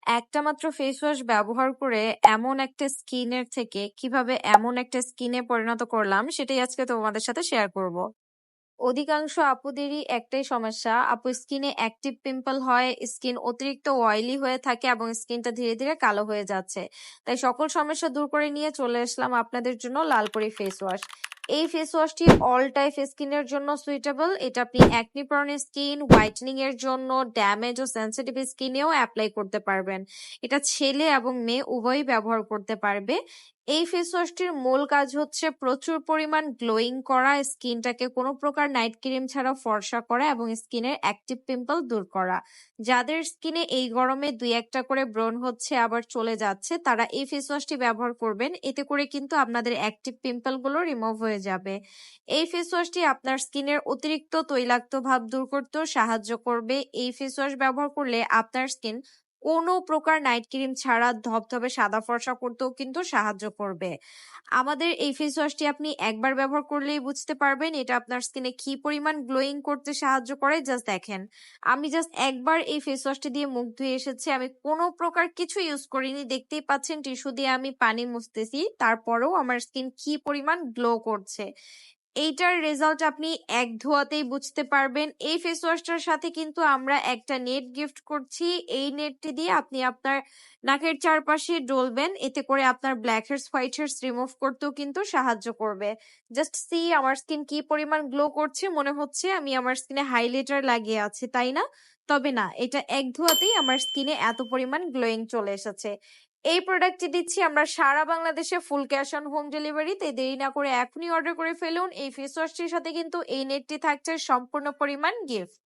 একটা মাত্র face wash ব্যবহার করে এমন একটা স্কিনের থেকে কিভাবে এমন একটা স্কিনে পরিণত করলাম সেটাই আজকে তোমাদের সাথে শেয়ার করব। অধিকাংশ আপুদেরই একটাই সমস্যা, আপু স্কিনে অ্যাক্টিভ পিম্পল হয়, স্কিন অতিরিক্ত অয়েলি হয়ে থাকে এবং স্কিনটা ধীরে ধীরে কালো হয়ে যাচ্ছে। তাই সকল সমস্যা দূর করে নিয়ে চলে আসলাম আপনাদের জন্য লালপরি ফেস ওয়াশ। এই ফেস ওয়াশটি অল টাইপ স্কিনের জন্য সুইটেবল। এটা আপনি অ্যাকনি প্রন স্কিন, হোয়াইটেনিং এর জন্য, ড্যামেজ ও সেনসিটিভ স্কিনেও অ্যাপ্লাই করতে পারবেন। এটা ছেলে এবং মেয়ে উভয়ই ব্যবহার করতে পারবে। এই ফেস ওয়াশটির মূল কাজ হচ্ছে প্রচুর পরিমাণ গ্লোয়িং করা, স্কিনটাকে কোনো প্রকার নাইট ক্রিম ছাড়া ফর্সা করা এবং স্কিনের অ্যাক্টিভ পিম্পল দূর করা। যাদের স্কিনে এই গরমে দুই একটা করে ব্রণ হচ্ছে আবার চলে যাচ্ছে, তারা এই ফেস ওয়াশটি ব্যবহার করবেন। এতে করে কিন্তু আপনাদের অ্যাক্টিভ পিম্পল গুলো রিমুভ হয়ে যাবে। এই ফেস ওয়াশটি আপনার স্কিনের অতিরিক্ত তৈলাক্ত ভাব দূর করতেও সাহায্য করবে। এই ফেস ওয়াশ ব্যবহার করলে আপনার স্কিন কোনো প্রকার নাইট ক্রিম ছাড়া ধবধবে সাদা ফর্সা করতেও কিন্তু সাহায্য করবে। আমাদের এই ফেস ওয়াশটি আপনি একবার ব্যবহার করলেই বুঝতে পারবেন এটা আপনার স্কিনে কি পরিমাণ গ্লোয়িং করতে সাহায্য করে। জাস্ট দেখেন, আমি জাস্ট একবার এই ফেস ওয়াশটি দিয়ে মুখ ধুয়ে এসেছি, আমি কোনো প্রকার কিছু ইউজ করিনি। দেখতেই পাচ্ছেন টিস্যু দিয়ে আমি পানি মুছতেছি, তারপরেও আমার স্কিন কি পরিমাণ গ্লো করছে। এইটার রেজাল্ট আপনি এক ধোয়াতেই বুঝতে পারবেন। এই ফেস ওয়াশটার সাথে কিন্তু আমরা একটা নেট গিফট করছি। এই নেটটি দিয়ে আপনি আপনার নাকের চারপাশে ডলবেন, এতে করে আপনার black heads white heads remove করতেও কিন্তু সাহায্য করবে। জাস্ট সি আমার স্কিন কি পরিমাণ গ্লো করছে। মনে হচ্ছে আমি আমার স্কিনে হাইলাইটার লাগিয়ে আছি, তাই না? তবে না, এটা এক ধোয়াতেই আমার স্কিনে এত পরিমাণ গ্লোয়িং চলে এসেছে। এই প্রোডাক্টটি দিচ্ছি আমরা সারা বাংলাদেশে full cash on home delivery. তাই দেরি না করে এখনই অর্ডার করে ফেলুন। এই ফেস ওয়াশটির সাথে কিন্তু এই নেটটি থাকছে সম্পূর্ণ পরিমাণ গিফট।